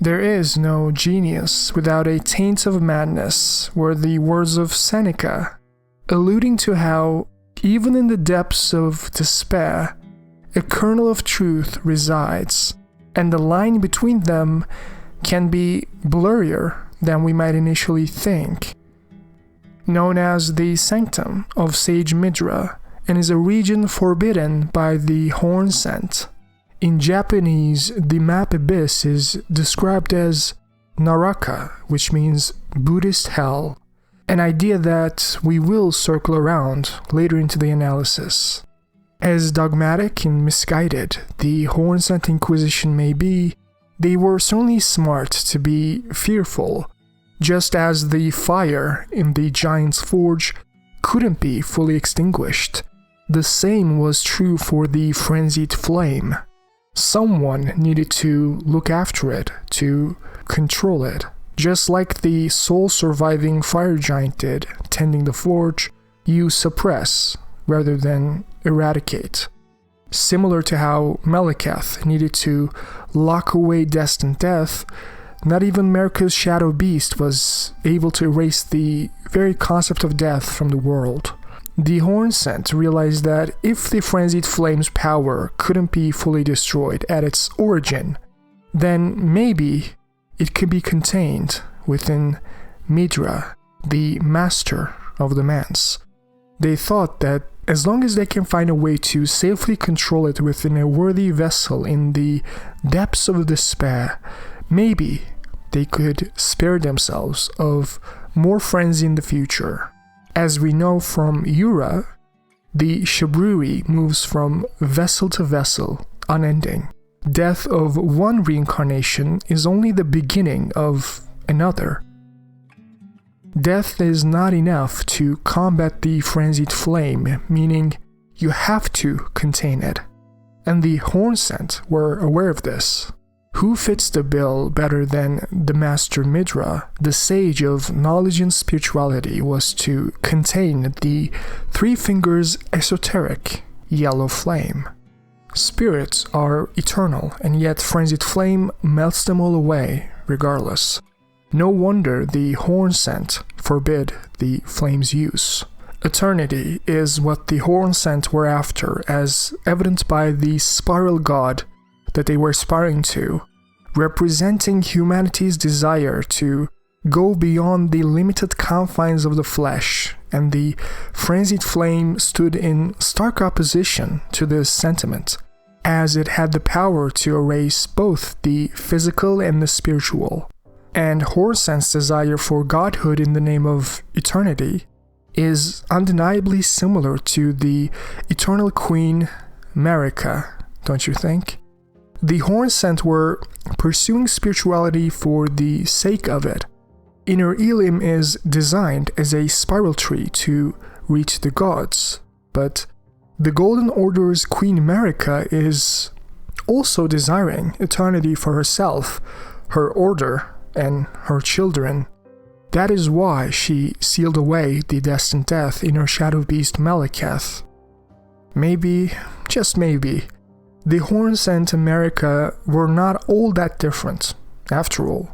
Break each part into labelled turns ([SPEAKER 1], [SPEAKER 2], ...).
[SPEAKER 1] There is no genius without a taint of madness, were the words of Seneca, alluding to how, even in the depths of despair, a kernel of truth resides, and the line between them can be blurrier than we might initially think. Known as the Sanctum of Sage Midra, and is a region forbidden by the Hornsent. In Japanese, the map abyss is described as Naraka, which means Buddhist hell, an idea that we will circle around later into the analysis. As dogmatic and misguided the Hornsent Inquisition may be, they were certainly smart to be fearful, just as the fire in the Giant's Forge couldn't be fully extinguished. The same was true for the Frenzied Flame. Someone needed to look after it, to control it. Just like the sole surviving fire giant did, tending the forge, you suppress rather than eradicate. Similar to how Malekith needed to lock away destined death, not even Marika's shadow beast was able to erase the very concept of death from the world. The Hornsent realized that if the Frenzied Flame's power couldn't be fully destroyed at its origin, then maybe it could be contained within Midra, the master of the manse. They thought that as long as they can find a way to safely control it within a worthy vessel in the depths of despair, maybe they could spare themselves of more frenzy in the future. As we know from Yura, the Shabriri moves from vessel to vessel, unending. Death of one reincarnation is only the beginning of another. Death is not enough to combat the frenzied flame, meaning you have to contain it. And the Hornsent were aware of this. Who fits the bill better than the Master Midra, the sage of knowledge and spirituality, was to contain the Three Fingers esoteric yellow flame. Spirits are eternal, and yet frenzied flame melts them all away, regardless. No wonder the Hornsent forbid the flame's use. Eternity is what the Hornsent were after, as evidenced by the spiral god that they were aspiring to, representing humanity's desire to go beyond the limited confines of the flesh, and the frenzied flame stood in stark opposition to this sentiment, as it had the power to erase both the physical and the spiritual. And Hornsent's desire for godhood in the name of eternity is undeniably similar to the eternal queen Marika, don't you think? The Hornsent were pursuing spirituality for the sake of it. Inner Elim is designed as a spiral tree to reach the gods, but the Golden Order's Queen Marika is also desiring eternity for herself, her order, and her children. That is why she sealed away the destined death in her shadow beast Malekith. Maybe, just maybe, the Hornsent and Marika were not all that different, after all.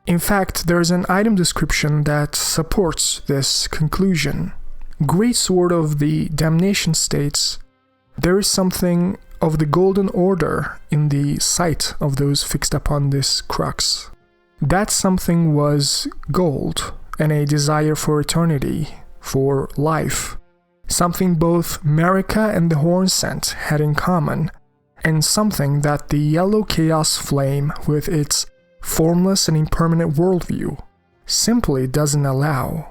[SPEAKER 1] In fact, there is an item description that supports this conclusion. Great Sword of the Damnation states, "There is something of the Golden Order in the sight of those fixed upon this crux." That something was gold, and a desire for eternity, for life. Something both Marika and the Hornsent had in common, and something that the Yellow Chaos Flame, with its formless and impermanent worldview, simply doesn't allow.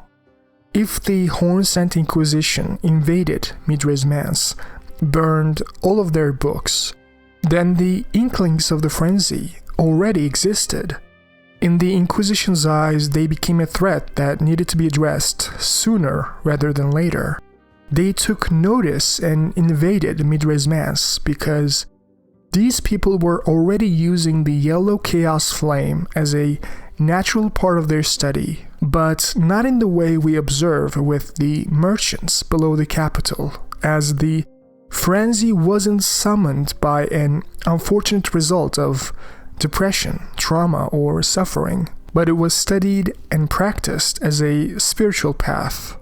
[SPEAKER 1] If the Hornsent Inquisition invaded Midra's manse, burned all of their books, then the inklings of the frenzy already existed. In the Inquisition's eyes, they became a threat that needed to be addressed sooner rather than later. They took notice and invaded Midra's manse because these people were already using the Yellow Chaos Flame as a natural part of their study, but not in the way we observe with the merchants below the capital, as the frenzy wasn't summoned by an unfortunate result of depression, trauma, or suffering, but it was studied and practiced as a spiritual path.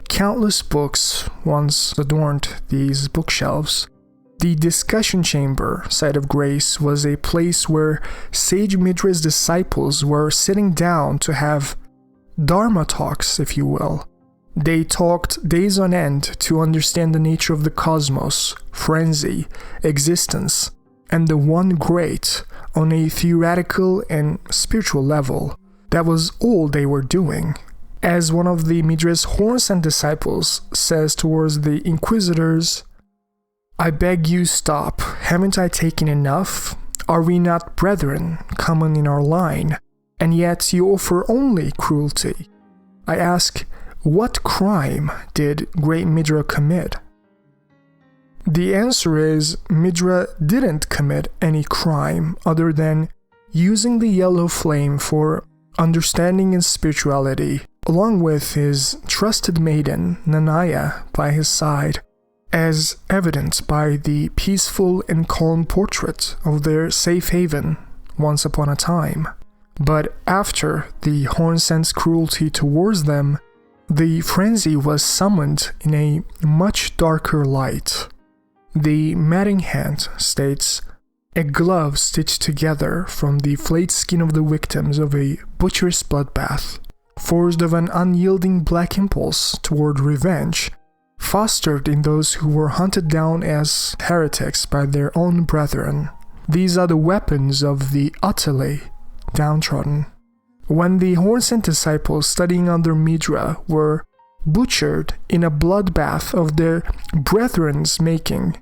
[SPEAKER 1] Countless books once adorned these bookshelves. The discussion chamber side of grace was a place where Sage Midra's disciples were sitting down to have Dharma talks, if you will. They talked days on end to understand the nature of the cosmos, frenzy, existence, and the one great on a theoretical and spiritual level. That was all they were doing. As one of the Midra's Hornsent disciples says towards the inquisitors, "I beg you stop, haven't I taken enough? Are we not brethren, common in our line? And yet you offer only cruelty. I ask, what crime did great Midra commit?" The answer is, Midra didn't commit any crime other than using the yellow flame for understanding and spirituality, along with his trusted maiden, Nanaya, by his side, as evidenced by the peaceful and calm portrait of their safe haven once upon a time. But after the Hornsent's cruelty towards them, the frenzy was summoned in a much darker light. The matting hand states, "A glove stitched together from the flayed skin of the victims of a butcher's bloodbath, forged of an unyielding black impulse toward revenge, fostered in those who were hunted down as heretics by their own brethren. These are the weapons of the utterly downtrodden." When the Hornsent disciples studying under Midra were butchered in a bloodbath of their brethren's making,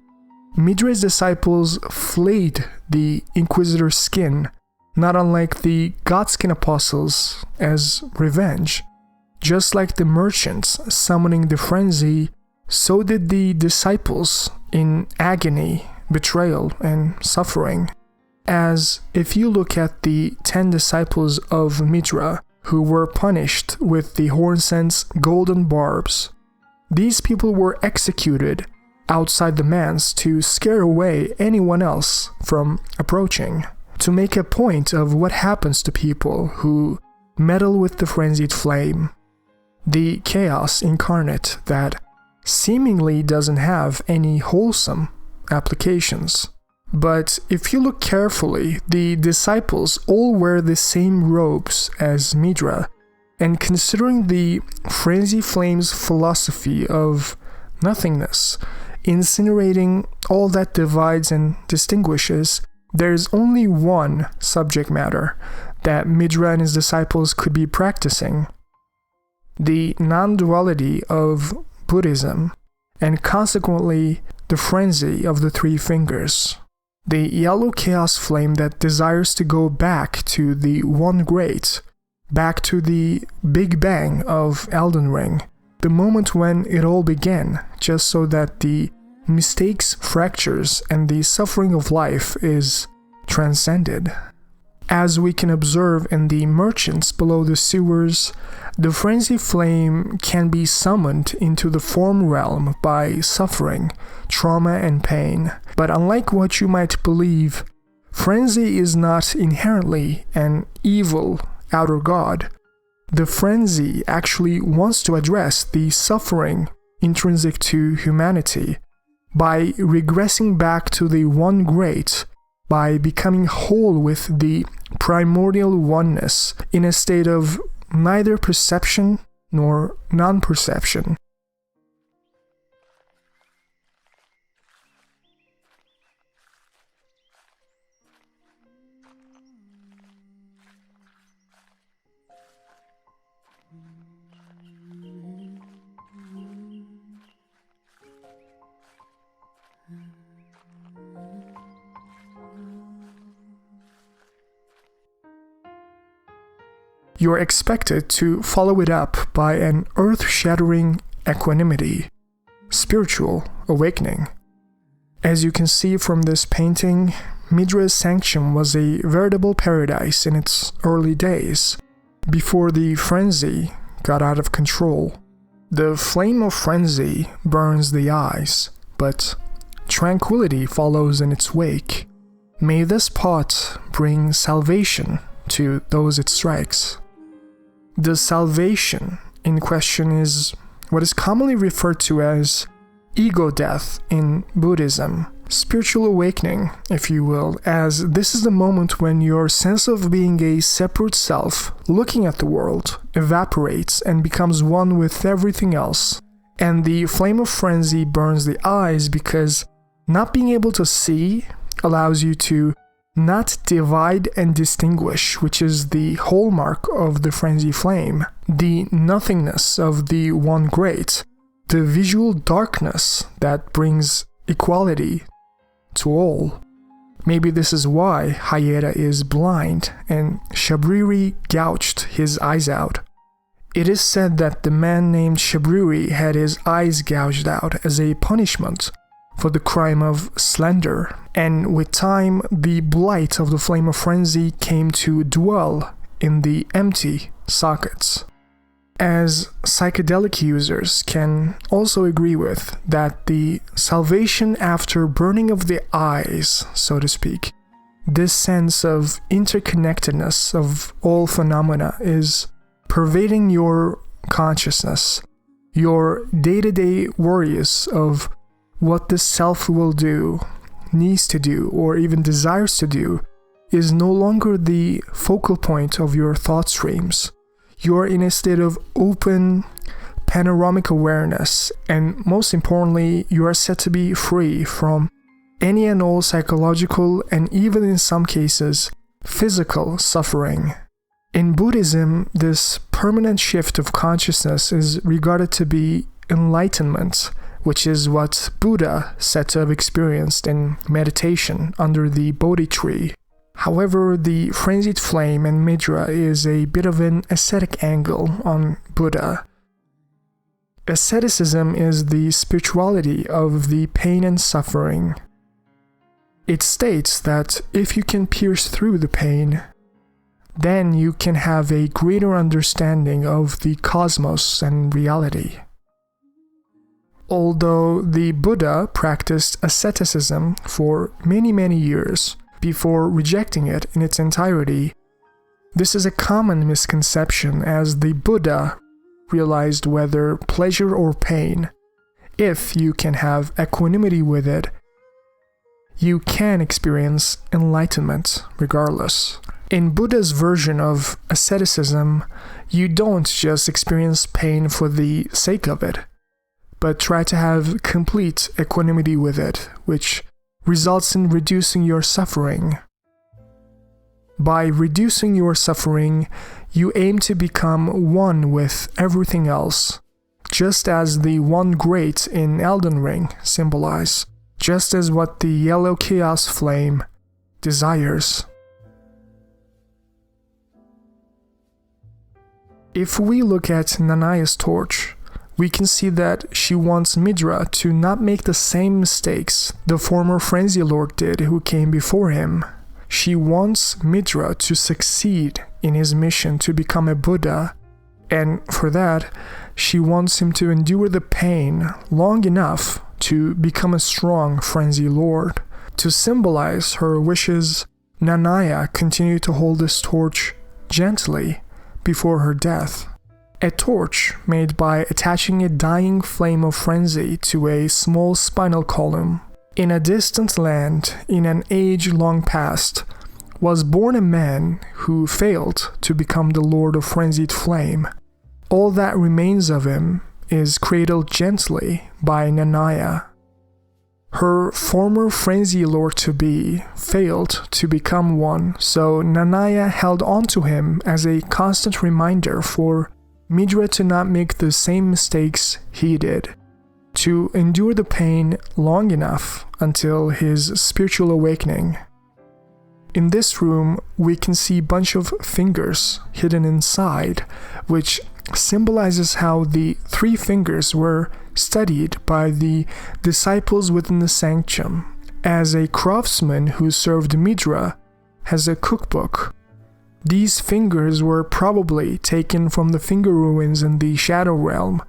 [SPEAKER 1] Midra's disciples flayed the Inquisitor's skin, not unlike the Godskin apostles, as revenge. Just like the merchants summoning the frenzy, so did the disciples in agony, betrayal, and suffering. As if you look at the 10 disciples of Midra who were punished with the Hornsent's golden barbs, these people were executed outside the manse to scare away anyone else from approaching, to make a point of what happens to people who meddle with the frenzied flame, the chaos incarnate that seemingly doesn't have any wholesome applications. But if you look carefully, the disciples all wear the same robes as Midra, and considering the frenzy flame's philosophy of nothingness, incinerating all that divides and distinguishes, there's only one subject matter that Midra and his disciples could be practicing: the nonduality of Buddhism, and consequently the frenzy of the three fingers. The yellow chaos flame that desires to go back to the one great, back to the Big Bang of Elden Ring, the moment when it all began, just so that the mistakes, fractures, and the suffering of life is transcended. As we can observe in the merchants below the sewers, the frenzy flame can be summoned into the form realm by suffering, trauma, and pain. But unlike what you might believe, frenzy is not inherently an evil outer god. The frenzy actually wants to address the suffering intrinsic to humanity by regressing back to the one great, by becoming whole with the primordial oneness in a state of neither perception nor non-perception. You are expected to follow it up by an earth-shattering equanimity, spiritual awakening. As you can see from this painting, Midra's sanction was a veritable paradise in its early days, before the frenzy got out of control. The flame of frenzy burns the eyes, but tranquility follows in its wake. May this pot bring salvation to those it strikes. The salvation in question is what is commonly referred to as ego death in Buddhism, spiritual awakening, if you will, as this is the moment when your sense of being a separate self, looking at the world, evaporates and becomes one with everything else. And the flame of frenzy burns the eyes because not being able to see allows you to not divide and distinguish, which is the hallmark of the frenzy flame, the nothingness of the one great, the visual darkness that brings equality to all. Maybe this is why Hyetta is blind and Shabriri gouged his eyes out. It is said that the man named Shabriri had his eyes gouged out as a punishment for the crime of slander, and with time, the blight of the flame of frenzy came to dwell in the empty sockets. As psychedelic users can also agree with that the salvation after burning of the eyes, so to speak, this sense of interconnectedness of all phenomena is pervading your consciousness, your day-to-day worries of what the self will do, needs to do, or even desires to do, is no longer the focal point of your thought streams. You are in a state of open, panoramic awareness, and most importantly, you are set to be free from any and all psychological and even in some cases, physical suffering. In Buddhism, this permanent shift of consciousness is regarded to be enlightenment, which is what Buddha said to have experienced in meditation under the Bodhi tree. However, the frenzied flame and Midra is a bit of an ascetic angle on Buddha. Asceticism is the spirituality of the pain and suffering. It states that if you can pierce through the pain, then you can have a greater understanding of the cosmos and reality. Although the Buddha practiced asceticism for many years before rejecting it in its entirety, this is a common misconception as the Buddha realized whether pleasure or pain, if you can have equanimity with it, you can experience enlightenment regardless. In Buddha's version of asceticism, you don't just experience pain for the sake of it, but try to have complete equanimity with it, which results in reducing your suffering. By reducing your suffering, you aim to become one with everything else, just as the one great in Elden Ring symbolize, just as what the yellow chaos flame desires. If we look at Nanaya's torch, we can see that she wants Midra to not make the same mistakes the former Frenzy Lord did who came before him. She wants Midra to succeed in his mission to become a Buddha, and for that, she wants him to endure the pain long enough to become a strong Frenzy Lord. To symbolize her wishes, Nanaya continued to hold this torch gently before her death. A torch made by attaching a dying flame of frenzy to a small spinal column. In a distant land, in an age long past, was born a man who failed to become the Lord of Frenzied Flame. All that remains of him is cradled gently by Nanaya. Her former Frenzy Lord-to-be failed to become one, so Nanaya held on to him as a constant reminder for Midra to not make the same mistakes he did, to endure the pain long enough until his spiritual awakening. In this room, we can see a bunch of fingers hidden inside, which symbolizes how the 3 fingers were studied by the disciples within the sanctum, as a craftsman who served Midra has a cookbook. These fingers were probably taken from the finger ruins in the Shadow Realm.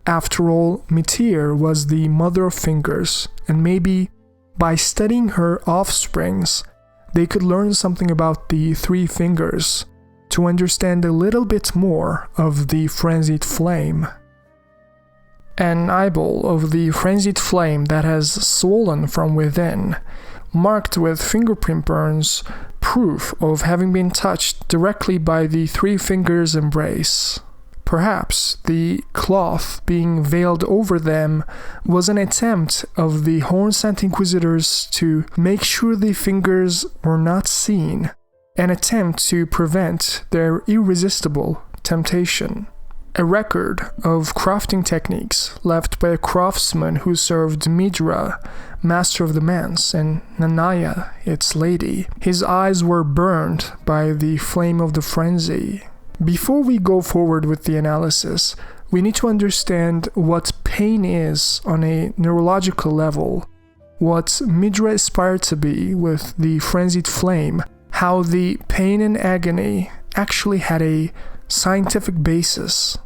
[SPEAKER 1] After all, Meteor was the mother of fingers, and maybe by studying her offsprings, they could learn something about the three fingers to understand a little bit more of the frenzied flame. An eyeball of the frenzied flame that has swollen from within, marked with fingerprint burns, proof of having been touched directly by the three fingers' embrace. Perhaps the cloth being veiled over them was an attempt of the Hornsent Inquisitors to make sure the fingers were not seen, an attempt to prevent their irresistible temptation. A record of crafting techniques left by a craftsman who served Midra, master of the manse, and Nanaya, its lady. His eyes were burned by the flame of the frenzy. Before we go forward with the analysis, we need to understand what pain is on a neurological level, what Midra aspired to be with the frenzied flame, how the pain and agony actually had a scientific basis.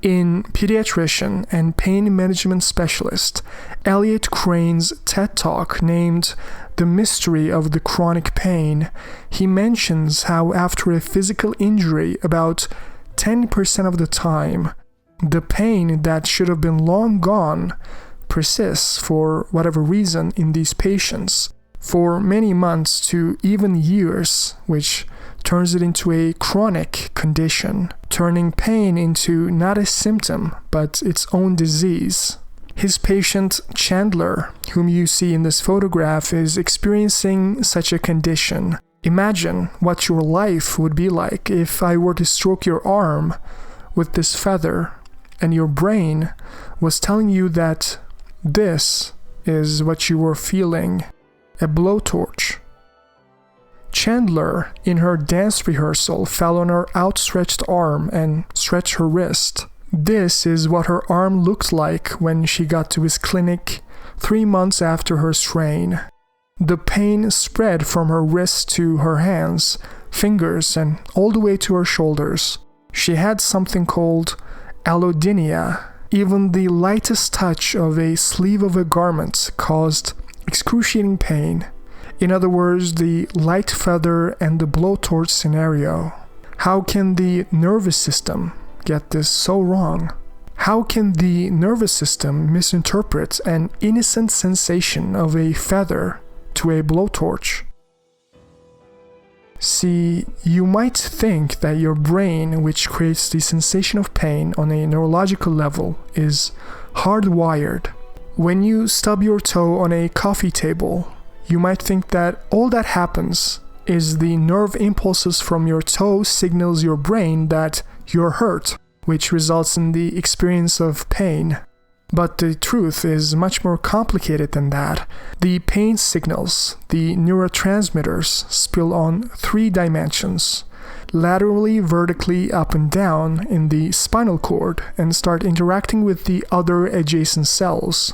[SPEAKER 1] In Pediatrician and Pain Management Specialist Elliot Crane's TED Talk named The Mystery of the Chronic Pain, he mentions how after a physical injury, about 10% of the time, the pain that should have been long gone persists for whatever reason in these patients, for many months to even years, which turns it into a chronic condition, turning pain into not a symptom, but its own disease. His patient, Chandler, whom you see in this photograph, is experiencing such a condition. Imagine what your life would be like if I were to stroke your arm with this feather, and your brain was telling you that this is what you were feeling, a blowtorch. Chandler, in her dance rehearsal, fell on her outstretched arm and stretched her wrist. This is what her arm looked like when she got to his clinic 3 months after her strain. The pain spread from her wrist to her hands, fingers, and all the way to her shoulders. She had something called allodynia. Even the lightest touch of a sleeve of a garment caused excruciating pain. In other words, the light feather and the blowtorch scenario. How can the nervous system get this so wrong? How can the nervous system misinterpret an innocent sensation of a feather to a blowtorch? See, you might think that your brain, which creates the sensation of pain on a neurological level, is hardwired. When you stub your toe on a coffee table, you might think that all that happens is the nerve impulses from your toe signals your brain that you're hurt, which results in the experience of pain. But the truth is much more complicated than that. The pain signals, the neurotransmitters, spill on 3 dimensions, laterally, vertically, up and down in the spinal cord, and start interacting with the other adjacent cells.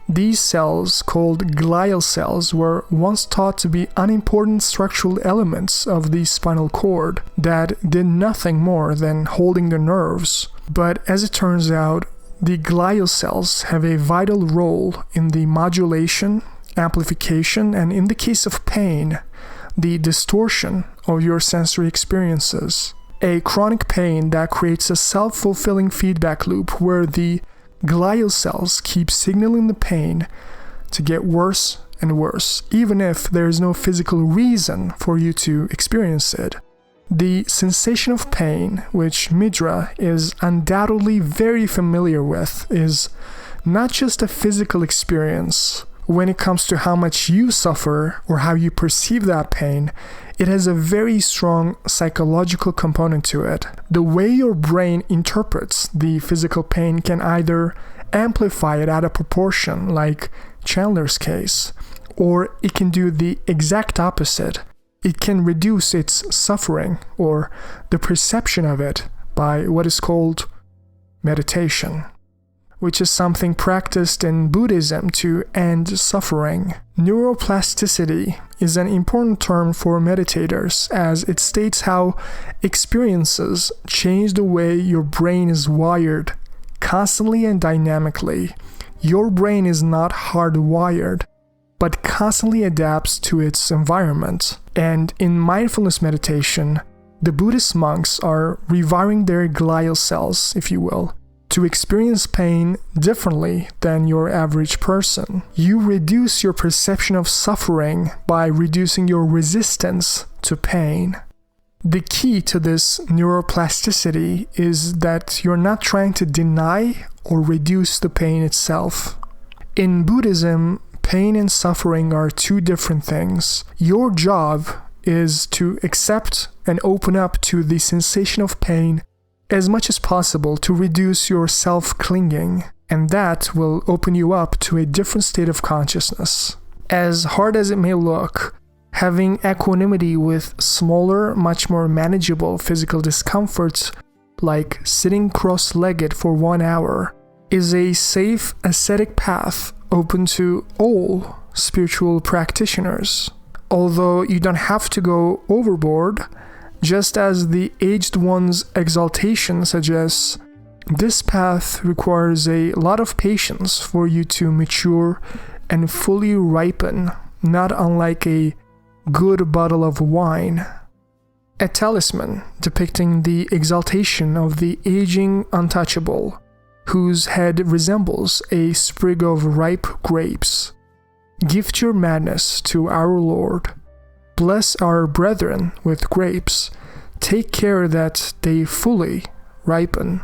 [SPEAKER 1] These cells, called glial cells, were once thought to be unimportant structural elements of the spinal cord that did nothing more than holding the nerves. But as it turns out, the glial cells have a vital role in the modulation, amplification, and in the case of pain, the distortion of your sensory experiences. A chronic pain that creates a self-fulfilling feedback loop where the glial cells keep signaling the pain to get worse and worse, even if there is no physical reason for you to experience it. The sensation of pain, which Midra is undoubtedly very familiar with, is not just a physical experience. When it comes to how much you suffer or how you perceive that pain, it has a very strong psychological component to it. The way your brain interprets the physical pain can either amplify it out of proportion, like Chandler's case, or it can do the exact opposite. It can reduce its suffering or the perception of it by what is called meditation, which is something practiced in Buddhism to end suffering. Neuroplasticity is an important term for meditators, as it states how experiences change the way your brain is wired, constantly and dynamically. Your brain is not hardwired, but constantly adapts to its environment. And in mindfulness meditation, the Buddhist monks are rewiring their glial cells, if you will, to experience pain differently than your average person. You reduce your perception of suffering by reducing your resistance to pain. The key to this neuroplasticity is that you're not trying to deny or reduce the pain itself. In Buddhism, pain and suffering are two different things. Your job is to accept and open up to the sensation of pain as much as possible to reduce your self-clinging, and that will open you up to a different state of consciousness. As hard as it may look, having equanimity with smaller, much more manageable physical discomforts, like sitting cross-legged for 1 hour, is a safe ascetic path open to all spiritual practitioners. Although you don't have to go overboard, just as the aged one's exaltation suggests, this path requires a lot of patience for you to mature and fully ripen, not unlike a good bottle of wine. A talisman depicting the exaltation of the aging untouchable, whose head resembles a sprig of ripe grapes. Gift your madness to our Lord. Bless our brethren with grapes. Take care that they fully ripen.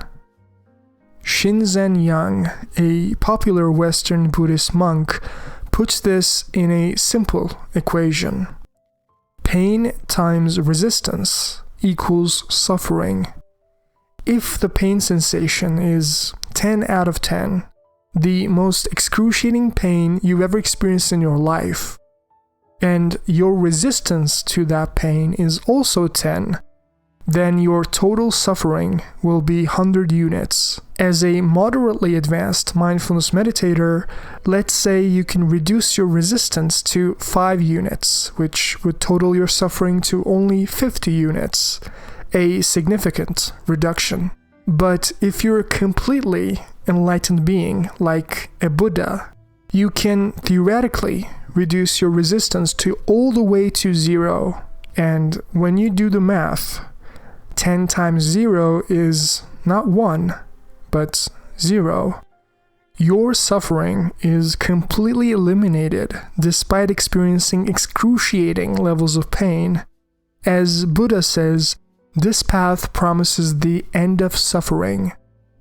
[SPEAKER 1] Shinzen Yang, a popular Western Buddhist monk, puts this in a simple equation. Pain times resistance equals suffering. If the pain sensation is 10 out of 10, the most excruciating pain you've ever experienced in your life, and your resistance to that pain is also 10, then your total suffering will be 100 units. As a moderately advanced mindfulness meditator, let's say you can reduce your resistance to 5 units, which would total your suffering to only 50 units, a significant reduction. But if you're a completely enlightened being, like a Buddha, you can theoretically reduce your resistance to all the way to 0. And when you do the math, 10 times 0 is not 1, but 0. Your suffering is completely eliminated despite experiencing excruciating levels of pain. As Buddha says, this path promises the end of suffering.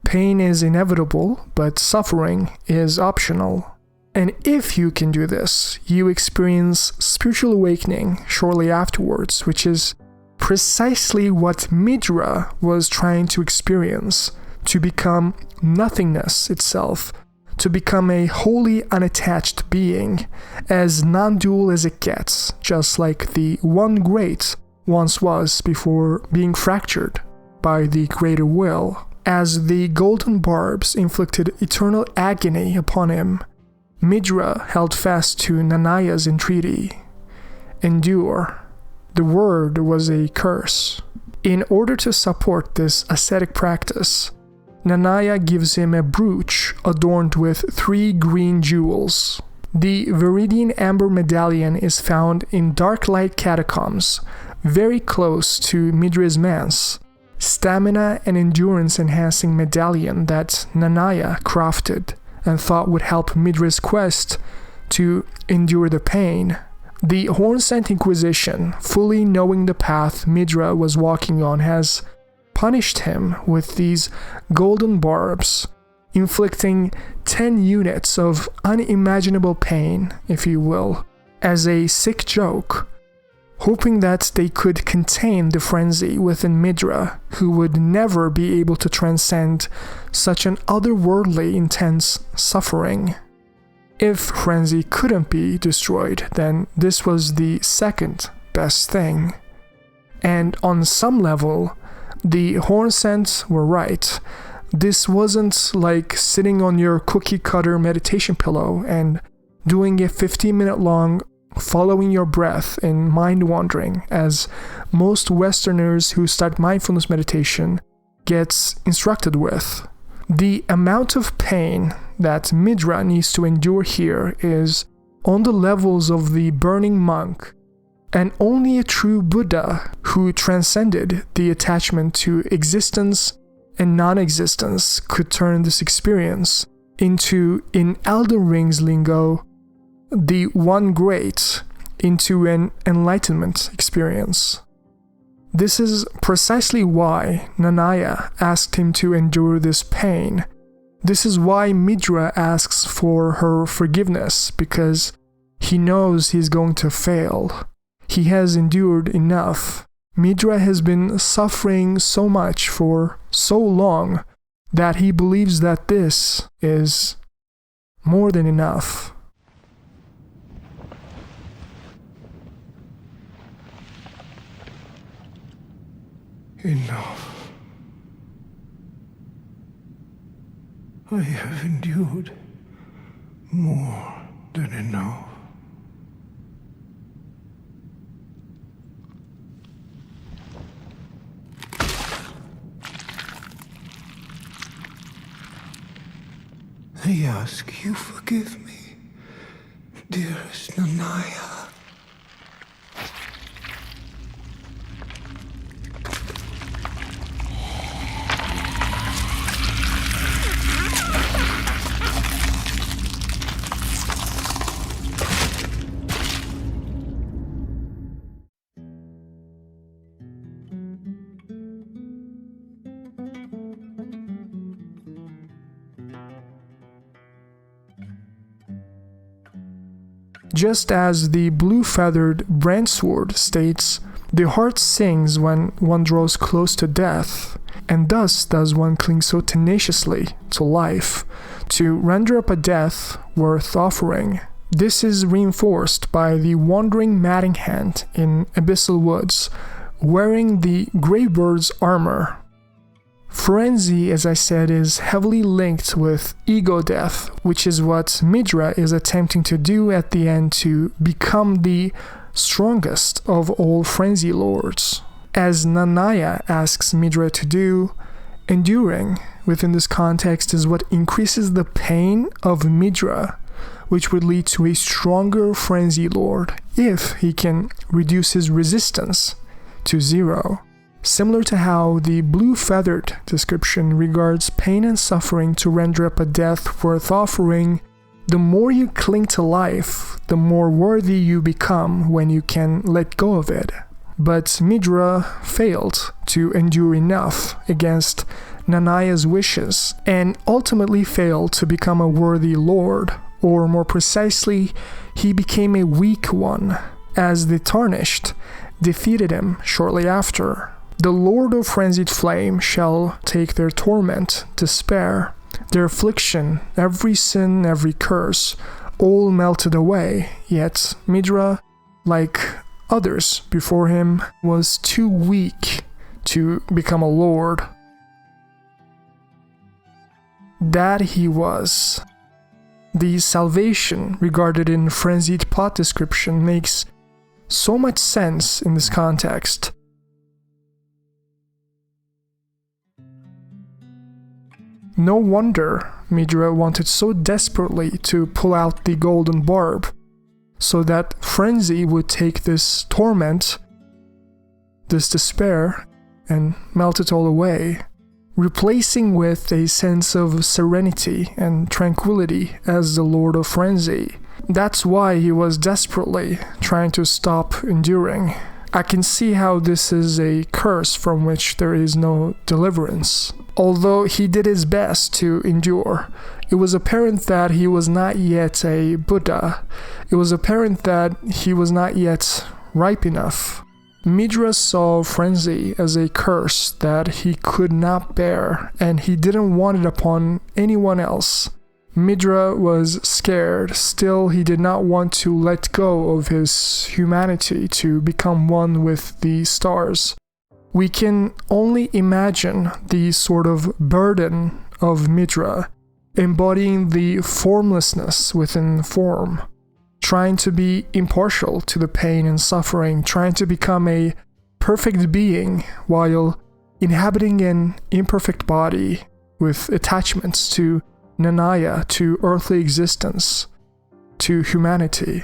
[SPEAKER 1] Pain is inevitable, but suffering is optional. And if you can do this, you experience spiritual awakening shortly afterwards, which is precisely what Midra was trying to experience, to become nothingness itself, to become a wholly unattached being, as non-dual as it gets, just like the One Great once was before being fractured by the greater will. As the golden barbs inflicted eternal agony upon him, Midra held fast to Nanaya's entreaty. Endure. The word was a curse. In order to support this ascetic practice, Nanaya gives him a brooch adorned with 3 green jewels. The Viridian Amber Medallion is found in Dark Light Catacombs, very close to Midra's manse, stamina and endurance enhancing medallion that Nanaya crafted and thought would help Midra's quest to endure the pain. The Hornsent Inquisition, fully knowing the path Midra was walking on, has punished him with these golden barbs, inflicting 10 units of unimaginable pain, if you will, as a sick joke, hoping that they could contain the frenzy within Midra, who would never be able to transcend such an otherworldly intense suffering. If frenzy couldn't be destroyed, then this was the second best thing. And on some level, the Hornsents were right. This wasn't like sitting on your cookie-cutter meditation pillow and doing a 15-minute long following your breath in mind wandering, as most Westerners who start mindfulness meditation gets instructed with. The amount of pain that Midra needs to endure here is on the levels of the burning monk, and only a true Buddha who transcended the attachment to existence and non-existence could turn this experience into, in Elden Ring's lingo, the one great, into an enlightenment experience. This is precisely why Nanaya asked him to endure this pain. This is why Midra asks for her forgiveness, because he knows he's going to fail. He has endured enough. Midra has been suffering so much for so long that he believes that this is more than enough.
[SPEAKER 2] Enough. I have endured more than enough. I ask you forgive me, dearest Nanaya.
[SPEAKER 1] Just as the blue-feathered Branchsword states, the heart sings when one draws close to death, and thus does one cling so tenaciously to life, to render up a death worth offering. This is reinforced by the wandering mating hand in Abyssal Woods, wearing the Greybird's armor. Frenzy, as I said, is heavily linked with ego death, which is what Midra is attempting to do at the end to become the strongest of all Frenzy Lords. As Nanaya asks Midra to do, enduring within this context is what increases the pain of Midra, which would lead to a stronger Frenzy Lord if he can reduce his resistance to 0. Similar to how the blue-feathered description regards pain and suffering to render up a death worth offering, the more you cling to life, the more worthy you become when you can let go of it. But Midra failed to endure enough against Nanaya's wishes, and ultimately failed to become a worthy lord, or more precisely, he became a weak one, as the Tarnished defeated him shortly after. The Lord of Frenzied Flame shall take their torment, despair, their affliction, every sin, every curse, all melted away, yet Midra, like others before him, was too weak to become a lord. That he was. The salvation regarded in Frenzied plot description makes so much sense in this context. No wonder Midra wanted so desperately to pull out the golden barb, so that Frenzy would take this torment, this despair, and melt it all away, replacing with a sense of serenity and tranquility as the Lord of Frenzy. That's why he was desperately trying to stop enduring. I can see how this is a curse from which there is no deliverance. Although he did his best to endure, it was apparent that he was not yet a Buddha. It was apparent that he was not yet ripe enough. Midra saw Frenzy as a curse that he could not bear, and he didn't want it upon anyone else. Midra was scared, still he did not want to let go of his humanity to become one with the stars. We can only imagine the sort of burden of Midra, embodying the formlessness within form, trying to be impartial to the pain and suffering, trying to become a perfect being while inhabiting an imperfect body with attachments to Nanaya, to earthly existence. to humanity.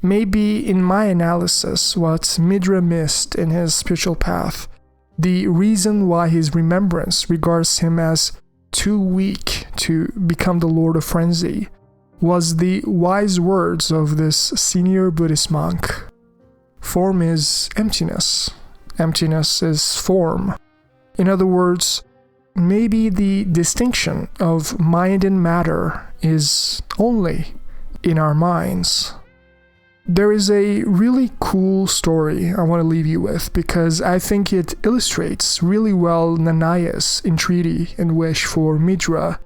[SPEAKER 1] Maybe in my analysis, what Midra missed in his spiritual path, the reason why his remembrance regards him as too weak to become the Lord of Frenzy, was the wise words of this senior Buddhist monk. Form is emptiness. Emptiness is form. In other words, maybe the distinction of mind and matter is only in our minds. There is a really cool story I want to leave you with because I think it illustrates really well Nanaya's entreaty and wish for Midra.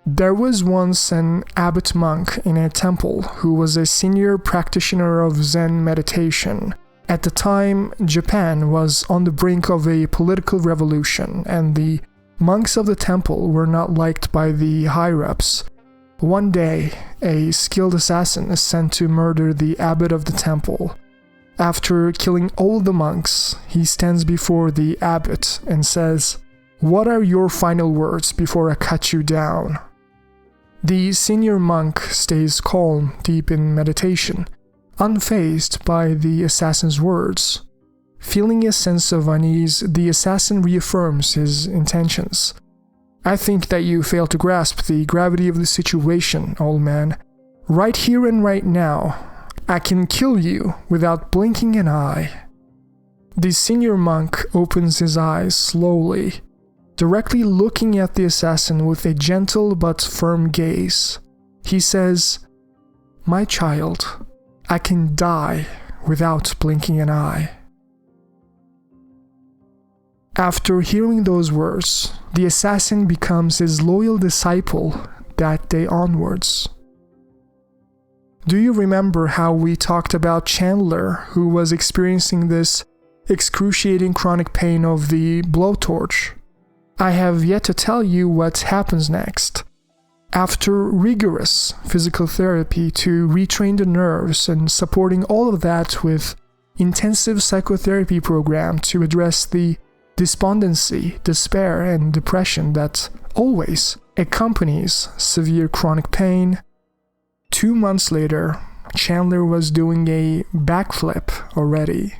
[SPEAKER 1] There was once an abbot monk in a temple who was a senior practitioner of Zen meditation. At the time, Japan was on the brink of a political revolution, and the monks of the temple were not liked by the higher-ups. One day, a skilled assassin is sent to murder the abbot of the temple. After killing all the monks, he stands before the abbot and says, "What are your final words before I cut you down?" The senior monk stays calm, deep in meditation, unfazed by the assassin's words. Feeling a sense of unease, the assassin reaffirms his intentions. "I think that you fail to grasp the gravity of the situation, old man. Right here and right now, I can kill you without blinking an eye." The senior monk opens his eyes slowly, directly looking at the assassin with a gentle but firm gaze. He says, "My child, I can die without blinking an eye." After hearing those words, the assassin becomes his loyal disciple that day onwards. Do you remember how we talked about Chandler, who was experiencing this excruciating chronic pain of the blowtorch? I have yet to tell you what happens next. After rigorous physical therapy to retrain the nerves and supporting all of that with intensive psychotherapy program to address the despondency, despair, and depression that always accompanies severe chronic pain, 2 months later, Chandler was doing a backflip already.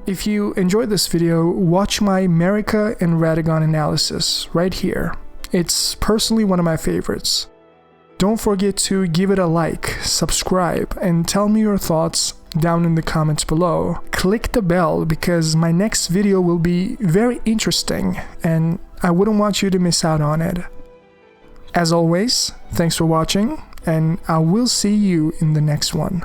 [SPEAKER 1] If you enjoyed this video, watch my Marika and Radagon analysis right here. It's personally one of my favorites. Don't forget to give it a like, subscribe, and tell me your thoughts down in the comments below. Click the bell because my next video will be very interesting and I wouldn't want you to miss out on it. As always, thanks for watching and I will see you in the next one.